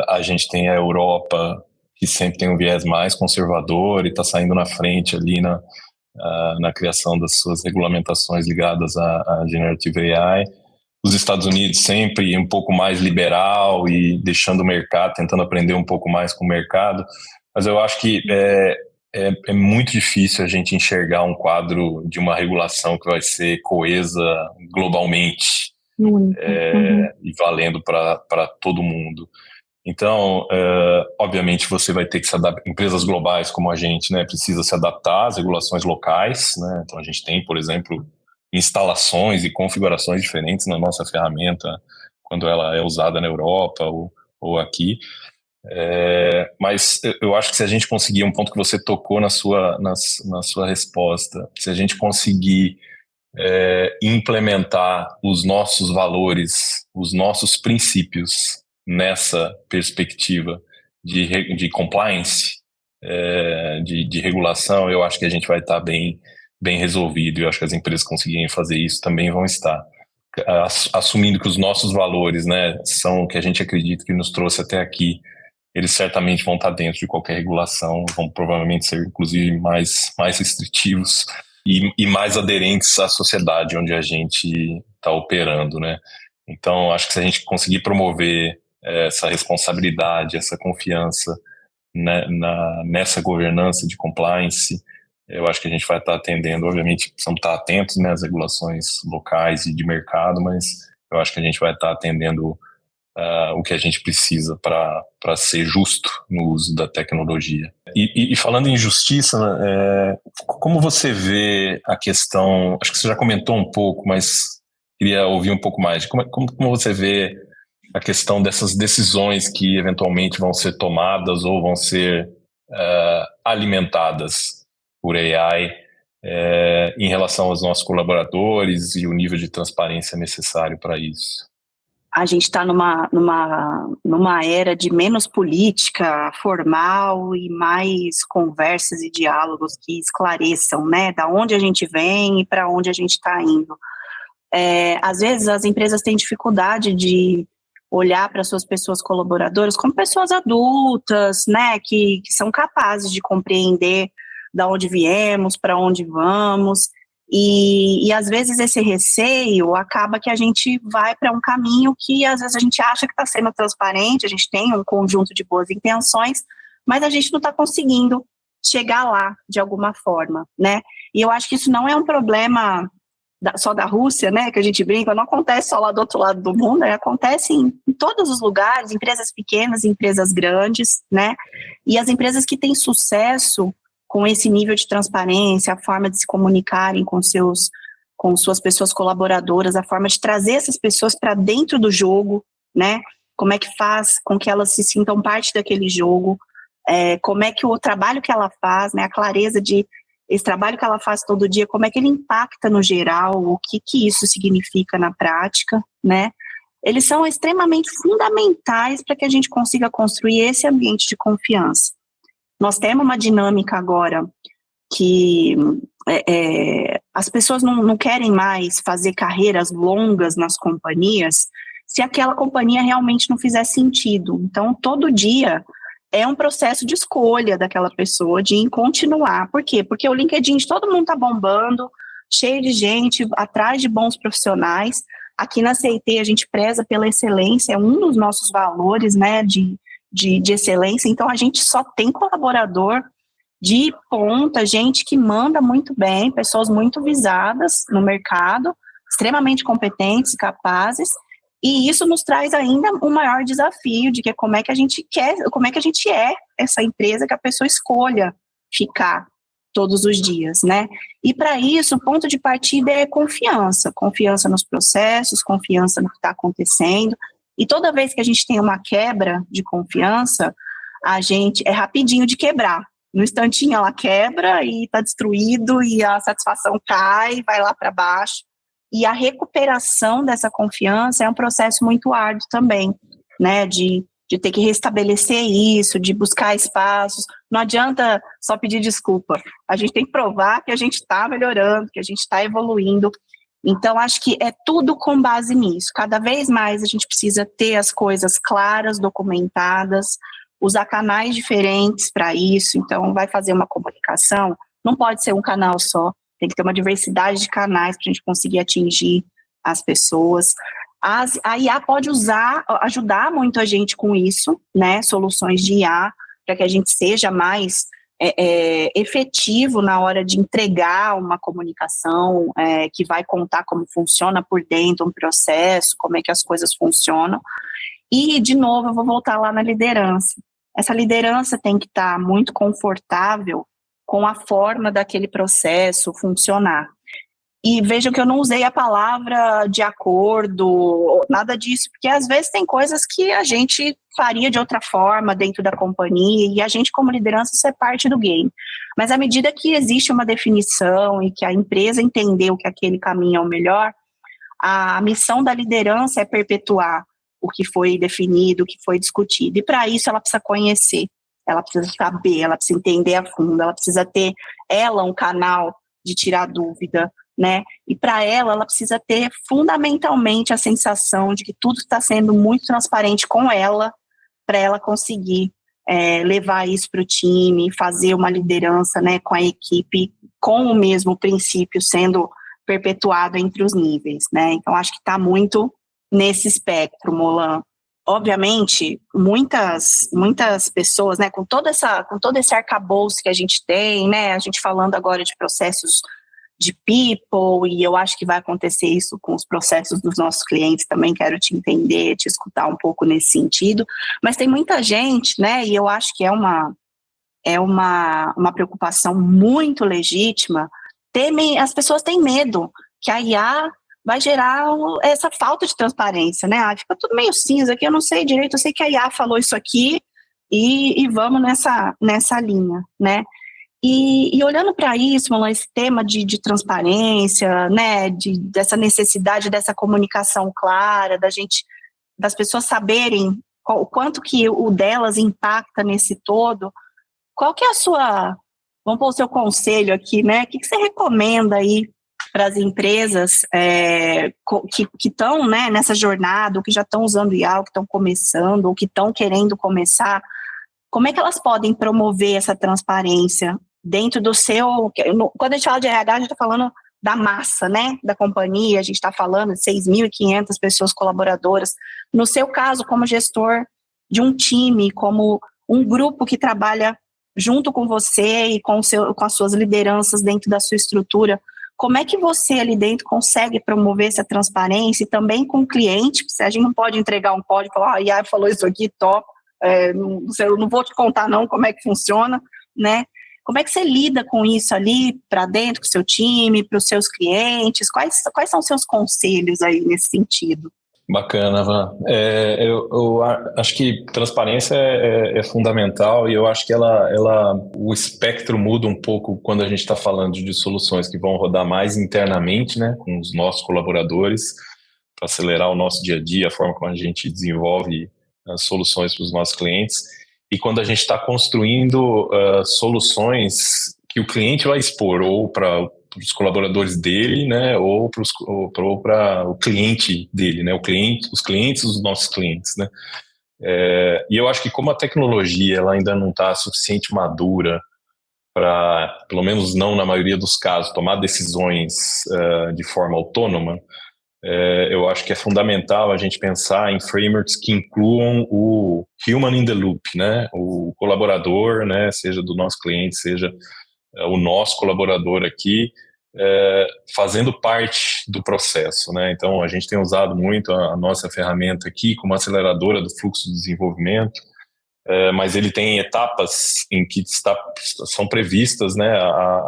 A gente tem a Europa, que sempre tem um viés mais conservador e está saindo na frente ali na criação das suas regulamentações ligadas à Generative AI. Os Estados Unidos sempre um pouco mais liberal e deixando o mercado, tentando aprender um pouco mais com o mercado. Mas eu acho que é muito difícil a gente enxergar um quadro de uma regulação que vai ser coesa globalmente e valendo para todo mundo. Então, obviamente, você vai ter que se adaptar. Empresas globais como a gente, né, precisa se adaptar às regulações locais, né? Então, a gente tem, por exemplo, instalações e configurações diferentes na nossa ferramenta quando ela é usada na Europa ou aqui. Mas eu acho que se a gente conseguir, um ponto que você tocou na sua resposta, se a gente conseguir implementar os nossos valores, os nossos princípios nessa perspectiva de compliance, de regulação, eu acho que a gente vai estar bem resolvido, e eu acho que as empresas conseguirem fazer isso também vão estar. Assumindo que os nossos valores, né, são o que a gente acredita que nos trouxe até aqui, eles certamente vão estar dentro de qualquer regulação, vão provavelmente ser, inclusive, mais restritivos e mais aderentes à sociedade onde a gente está operando, né? Então, acho que se a gente conseguir promover essa responsabilidade, essa confiança, né, nessa governança de compliance, eu acho que a gente vai estar atendendo, obviamente, precisamos estar atentos, né, às regulações locais e de mercado, mas eu acho que a gente vai estar atendendo o que a gente precisa para ser justo no uso da tecnologia. E falando em justiça, como você vê a questão, acho que você já comentou um pouco, mas queria ouvir um pouco mais, como você vê a questão dessas decisões que eventualmente vão ser tomadas ou vão ser alimentadas por AI em relação aos nossos colaboradores e o nível de transparência necessário para isso? A gente está numa era de menos política formal e mais conversas e diálogos que esclareçam, né, da onde a gente vem e para onde a gente está indo. Às vezes as empresas têm dificuldade de olhar para suas pessoas colaboradoras como pessoas adultas, né, que são capazes de compreender da onde viemos, para onde vamos. E às vezes esse receio acaba que a gente vai para um caminho que às vezes a gente acha que está sendo transparente, a gente tem um conjunto de boas intenções, mas a gente não está conseguindo chegar lá de alguma forma, né? E eu acho que isso não é um problema só da Rússia, né, que a gente brinca, não acontece só lá do outro lado do mundo, acontece em todos os lugares, empresas pequenas, empresas grandes, né? E as empresas que têm sucesso com esse nível de transparência, a forma de se comunicarem com suas pessoas colaboradoras, a forma de trazer essas pessoas para dentro do jogo, né? Como é que faz com que elas se sintam parte daquele jogo, como é que o trabalho que ela faz, né, a clareza de esse trabalho que ela faz todo dia, como é que ele impacta no geral, o que isso significa na prática, né? Eles são extremamente fundamentais para que a gente consiga construir esse ambiente de confiança. Nós temos uma dinâmica agora que as pessoas não querem mais fazer carreiras longas nas companhias se aquela companhia realmente não fizer sentido. Então, todo dia é um processo de escolha daquela pessoa de continuar. Por quê? Porque o LinkedIn de todo mundo está bombando, cheio de gente, atrás de bons profissionais. Aqui na CIT a gente preza pela excelência, é um dos nossos valores, né, de excelência. Então, a gente só tem colaborador de ponta, gente que manda muito bem, pessoas muito visadas no mercado, extremamente competentes e capazes, e isso nos traz ainda um maior desafio de que como é que a gente é essa empresa que a pessoa escolha ficar todos os dias, né? E para isso, o ponto de partida é confiança, confiança nos processos, confiança no que está acontecendo, e toda vez que a gente tem uma quebra de confiança, a gente é rapidinho de quebrar. No instantinho ela quebra e está destruído e a satisfação cai, vai lá para baixo. E a recuperação dessa confiança é um processo muito árduo também, né? De ter que restabelecer isso, de buscar espaços. Não adianta só pedir desculpa. A gente tem que provar que a gente está melhorando, que a gente está evoluindo. Então, acho que é tudo com base nisso. Cada vez mais a gente precisa ter as coisas claras, documentadas, usar canais diferentes para isso. Então, vai fazer uma comunicação, não pode ser um canal só, tem que ter uma diversidade de canais para a gente conseguir atingir as pessoas. A IA pode ajudar muito a gente com isso, né? Soluções de IA, para que a gente seja mais efetivo na hora de entregar uma comunicação que vai contar como funciona por dentro um processo, como é que as coisas funcionam. E, de novo, eu vou voltar lá na liderança. Essa liderança tem que estar muito confortável com a forma daquele processo funcionar. E vejam que eu não usei a palavra de acordo, nada disso, porque às vezes tem coisas que a gente faria de outra forma dentro da companhia, e a gente como liderança, isso é parte do game. Mas à medida que existe uma definição e que a empresa entendeu que aquele caminho é o melhor, a missão da liderança é perpetuar o que foi definido, o que foi discutido. E para isso ela precisa conhecer, ela precisa saber, ela precisa entender a fundo, ela precisa ter um canal de tirar dúvida, né? E para ela precisa ter fundamentalmente a sensação de que tudo está sendo muito transparente com ela, para ela conseguir levar isso para o time, fazer uma liderança, né, com a equipe, com o mesmo princípio sendo perpetuado entre os níveis, né? Então acho que está muito nesse espectro, Molan. Obviamente, muitas pessoas, né, com todo esse arcabouço que a gente tem, né, a gente falando agora de processos de people, e eu acho que vai acontecer isso com os processos dos nossos clientes também, quero te entender, te escutar um pouco nesse sentido, mas tem muita gente, né, e eu acho que é uma preocupação muito legítima, as pessoas têm medo que a IA vai gerar essa falta de transparência, né? Fica tudo meio cinza aqui, eu não sei direito, eu sei que a IA falou isso aqui e vamos nessa linha, né? E olhando para isso, Malan, esse tema de transparência, né, dessa necessidade dessa comunicação clara, das pessoas saberem o quanto que o delas impacta nesse todo, qual que é vamos pôr o seu conselho aqui, né? O que você recomenda aí para as empresas que estão, né, nessa jornada, ou que já estão usando IA, ou que estão começando, ou que estão querendo começar, como é que elas podem promover essa transparência dentro do seu... Quando a gente fala de RH, a gente está falando da massa, né, da companhia, a gente está falando de 6.500 pessoas colaboradoras. No seu caso, como gestor de um time, como um grupo que trabalha junto com você e com as suas lideranças dentro da sua estrutura, como é que você ali dentro consegue promover essa transparência e também com o cliente? A gente não pode entregar um código e falar, a IA falou isso aqui, top, eu não vou te contar não como é que funciona, né? Como é que você lida com isso ali para dentro, com o seu time, para os seus clientes? Quais são os seus conselhos aí nesse sentido? Bacana, Van. Eu acho que transparência é fundamental, e eu acho que o espectro muda um pouco quando a gente está falando de soluções que vão rodar mais internamente, né, com os nossos colaboradores, para acelerar o nosso dia a dia, a forma como a gente desenvolve as soluções para os nossos clientes, e quando a gente está construindo soluções que o cliente vai expor, ou para os colaboradores dele, né, ou para o cliente dele, né, os clientes dos nossos clientes, né. E eu acho que como a tecnologia ela ainda não está suficiente madura para, pelo menos não na maioria dos casos, tomar decisões de forma autônoma, Eu acho que é fundamental a gente pensar em frameworks que incluam o human in the loop, né? O colaborador, né? Seja do nosso cliente, seja o nosso colaborador aqui, fazendo parte do processo, né? Então, a gente tem usado muito a nossa ferramenta aqui como aceleradora do fluxo de desenvolvimento, mas ele tem etapas em que são previstas, né,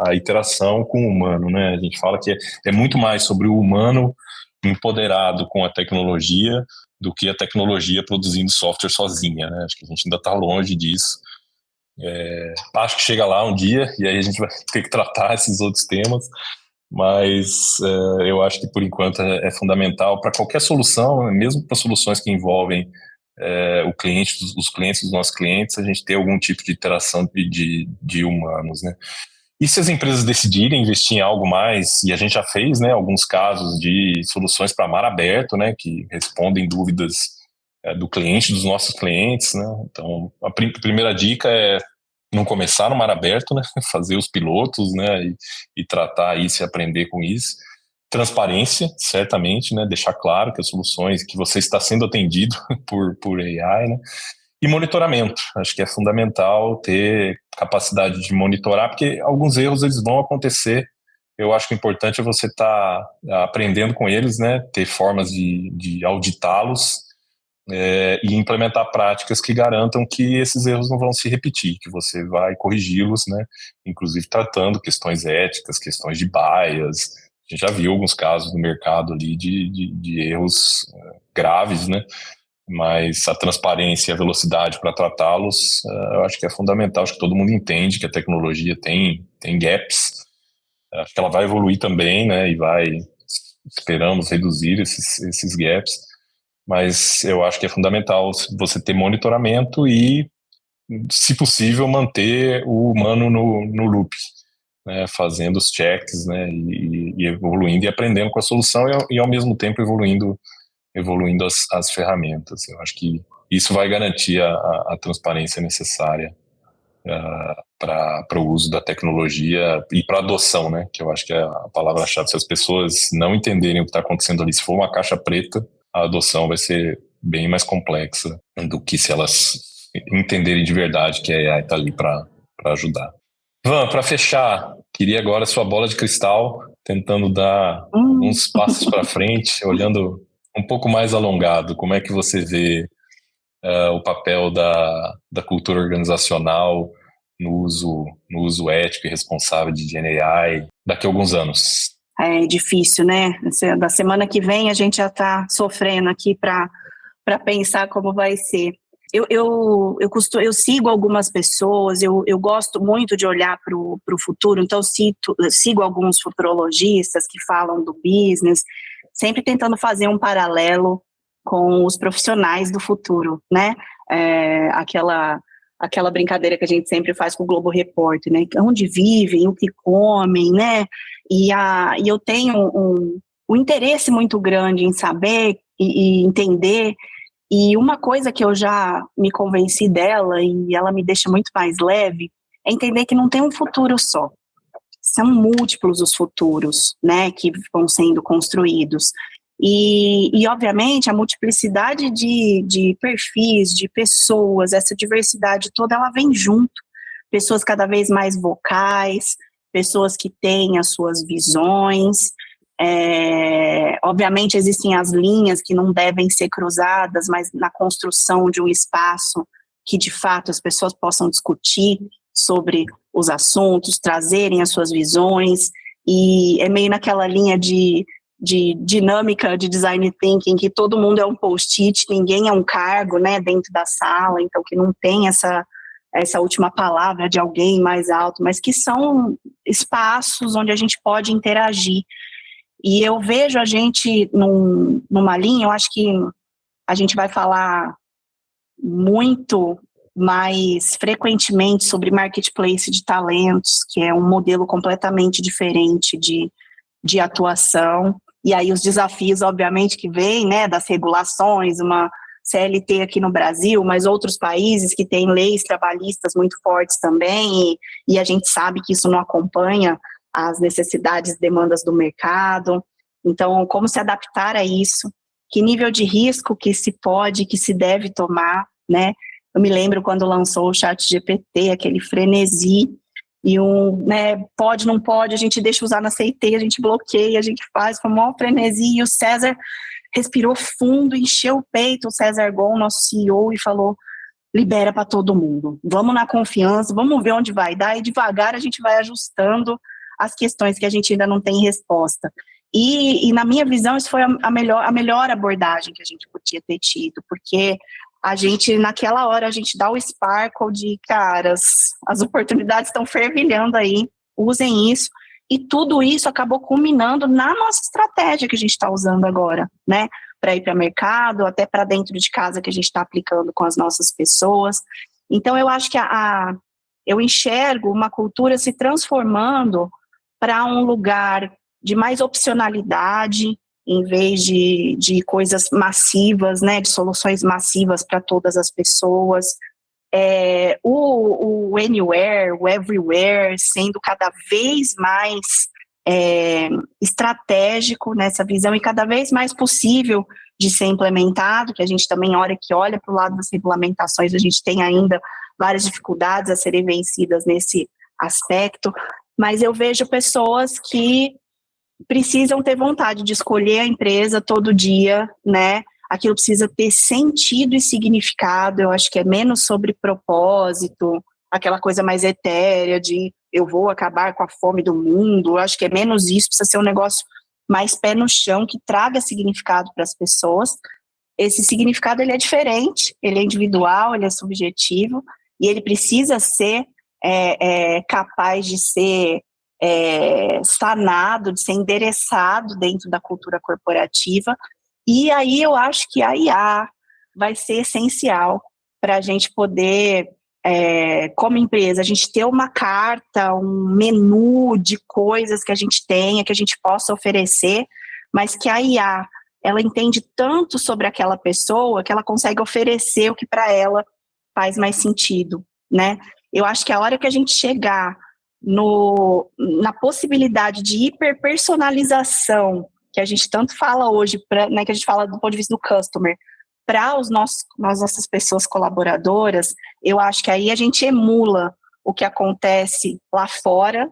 a iteração com o humano, né? A gente fala que é muito mais sobre o humano empoderado com a tecnologia do que a tecnologia produzindo software sozinha, né? Acho que a gente ainda está longe disso. Acho que chega lá um dia e aí a gente vai ter que tratar esses outros temas, mas eu acho que por enquanto é fundamental para qualquer solução, mesmo para soluções que envolvem o cliente, os clientes dos nossos clientes, a gente ter algum tipo de interação de humanos, né? E se as empresas decidirem investir em algo mais, e a gente já fez, né, alguns casos de soluções para mar aberto, né, que respondem dúvidas do cliente, dos nossos clientes, né? Então, a primeira dica é não começar no mar aberto, né, fazer os pilotos, né, e tratar isso e aprender com isso. Transparência, certamente, né, deixar claro que as soluções, que você está sendo atendido por AI, né, e monitoramento. Acho que é fundamental ter capacidade de monitorar, porque alguns erros eles vão acontecer. Eu acho que o importante é você estar aprendendo com eles, né, ter formas de auditá-los e implementar práticas que garantam que esses erros não vão se repetir, que você vai corrigi-los, né, inclusive tratando questões éticas, questões de bias. A gente já viu alguns casos no mercado ali de erros graves, né, mas a transparência e a velocidade para tratá-los, eu acho que é fundamental. Acho que todo mundo entende que a tecnologia tem gaps, acho que ela vai evoluir também, né, e esperamos reduzir esses gaps, mas eu acho que é fundamental você ter monitoramento e, se possível, manter o humano no loop, né, fazendo os checks, né, e evoluindo e aprendendo com a solução e ao mesmo tempo evoluindo as ferramentas. Eu acho que isso vai garantir a transparência necessária para o uso da tecnologia e para a adoção, né? Que eu acho que é a palavra-chave. Se as pessoas não entenderem o que está acontecendo ali, se for uma caixa preta, a adoção vai ser bem mais complexa do que se elas entenderem de verdade que a AI está ali para ajudar. Van, para fechar, queria agora sua bola de cristal, tentando dar alguns passos para frente, olhando um pouco mais alongado. Como é que você vê o papel da cultura organizacional no uso ético e responsável de GenAI daqui a alguns anos? É difícil, né? Da semana que vem a gente já está sofrendo aqui para pensar como vai ser. Eu sigo algumas pessoas, eu gosto muito de olhar para o futuro, então sigo alguns futurologistas que falam do business, sempre tentando fazer um paralelo com os profissionais do futuro, né? Aquela brincadeira que a gente sempre faz com o Globo Repórter, né? Onde vivem, o que comem, né? E eu tenho um interesse muito grande em saber e entender. E uma coisa que eu já me convenci dela, e ela me deixa muito mais leve, é entender que não tem um futuro só. São múltiplos os futuros, né, que vão sendo construídos. E obviamente, a multiplicidade de perfis, de pessoas, essa diversidade toda, ela vem junto. Pessoas cada vez mais vocais, pessoas que têm as suas visões. Obviamente existem as linhas que não devem ser cruzadas, mas na construção de um espaço que de fato as pessoas possam discutir sobre os assuntos, trazerem as suas visões, e é meio naquela linha de dinâmica de design thinking, que todo mundo é um post-it, ninguém é um cargo, né, dentro da sala, então que não tem essa última palavra de alguém mais alto, mas que são espaços onde a gente pode interagir. E eu vejo a gente numa linha, eu acho que a gente vai falar muito mais frequentemente sobre marketplace de talentos, que é um modelo completamente diferente de atuação. E aí os desafios, obviamente, que vêm, né, das regulações, uma CLT aqui no Brasil, mas outros países que têm leis trabalhistas muito fortes também, e a gente sabe que isso não acompanha as necessidades e demandas do mercado. Então, como se adaptar a isso, que nível de risco que se pode, que se deve tomar, né? Eu me lembro quando lançou o ChatGPT, aquele frenesi, e pode, não pode, a gente deixa usar na CT, a gente bloqueia, a gente faz, foi um frenesi, e o César respirou fundo, encheu o peito, o César Gon, nosso CEO, e falou, libera para todo mundo, vamos na confiança, vamos ver onde vai dar, e devagar a gente vai ajustando as questões que a gente ainda não tem resposta. E na minha visão, isso foi a melhor abordagem que a gente podia ter tido, porque a gente, naquela hora, a gente dá o sparkle de, caras, as oportunidades estão fervilhando aí, usem isso, e tudo isso acabou culminando na nossa estratégia que a gente está usando agora, né, para ir para o mercado, até para dentro de casa que a gente está aplicando com as nossas pessoas. Então, eu acho que eu enxergo uma cultura se transformando para um lugar de mais opcionalidade, em vez de coisas massivas, né, de soluções massivas para todas as pessoas. O anywhere, o everywhere, sendo cada vez mais estratégico nessa visão e cada vez mais possível de ser implementado, que a gente também, a hora que olha para o lado das regulamentações, a gente tem ainda várias dificuldades a serem vencidas nesse aspecto, mas eu vejo pessoas que precisam ter vontade de escolher a empresa todo dia, né? Aquilo precisa ter sentido e significado. Eu acho que é menos sobre propósito, aquela coisa mais etérea de eu vou acabar com a fome do mundo. Eu acho que é menos isso, precisa ser um negócio mais pé no chão, que traga significado para as pessoas. Esse significado, ele é diferente, ele é individual, ele é subjetivo, e ele precisa ser capaz de ser sanado, de ser endereçado dentro da cultura corporativa. E aí eu acho que a IA vai ser essencial para a gente poder, como empresa, a gente ter uma carta, um menu de coisas que a gente tenha, que a gente possa oferecer, mas que a IA, ela entende tanto sobre aquela pessoa que ela consegue oferecer o que para ela faz mais sentido, né? Eu acho que a hora que a gente chegar na possibilidade de hiperpersonalização, que a gente tanto fala hoje, né, que a gente fala do ponto de vista do customer, para as nossas pessoas colaboradoras, eu acho que aí a gente emula o que acontece lá fora,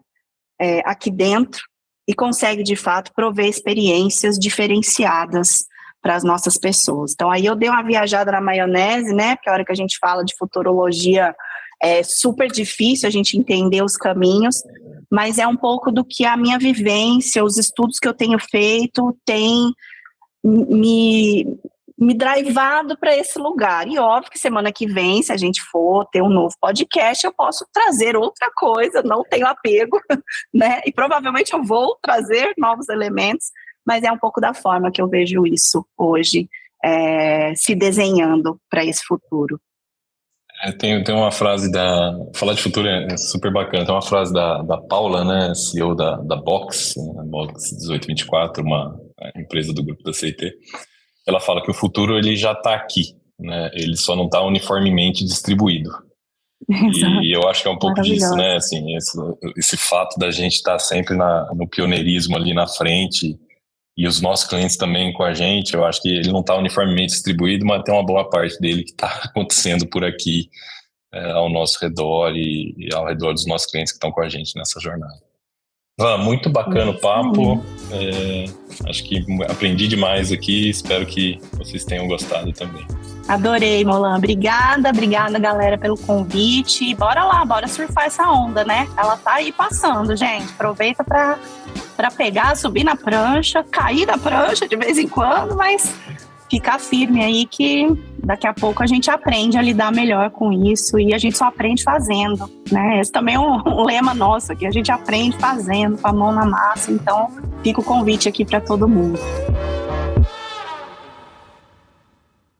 aqui dentro, e consegue, de fato, prover experiências diferenciadas para as nossas pessoas. Então, aí eu dei uma viajada na maionese, né, porque a hora que a gente fala de futurologia, é super difícil a gente entender os caminhos, mas é um pouco do que a minha vivência, os estudos que eu tenho feito, tem me drivado para esse lugar. E óbvio que semana que vem, se a gente for ter um novo podcast, eu posso trazer outra coisa, não tenho apego, né? E provavelmente eu vou trazer novos elementos, mas é um pouco da forma que eu vejo isso hoje, se desenhando para esse futuro. Tem uma frase falar de futuro é super bacana. Tem uma frase da Paula, né, CEO da Box 1824, uma empresa do grupo da CT. Ela fala que o futuro ele já está aqui, né? Ele só não está uniformemente distribuído. E eu acho que é um pouco disso, né? Assim, esse fato da gente estar sempre no pioneirismo ali na frente, e os nossos clientes também com a gente, eu acho que ele não está uniformemente distribuído, mas tem uma boa parte dele que está acontecendo por aqui, ao nosso redor e ao redor dos nossos clientes que estão com a gente nessa jornada. Muito bacana o papo, acho que aprendi demais aqui, espero que vocês tenham gostado também. Adorei, Molan, obrigada galera pelo convite, bora lá, bora surfar essa onda, né? Ela tá aí passando, gente, aproveita para pegar, subir na prancha, cair na prancha de vez em quando, mas ficar firme aí que daqui a pouco a gente aprende a lidar melhor com isso e a gente só aprende fazendo, né? Esse também é um lema nosso aqui, a gente aprende fazendo, com a mão na massa, então fica o convite aqui para todo mundo.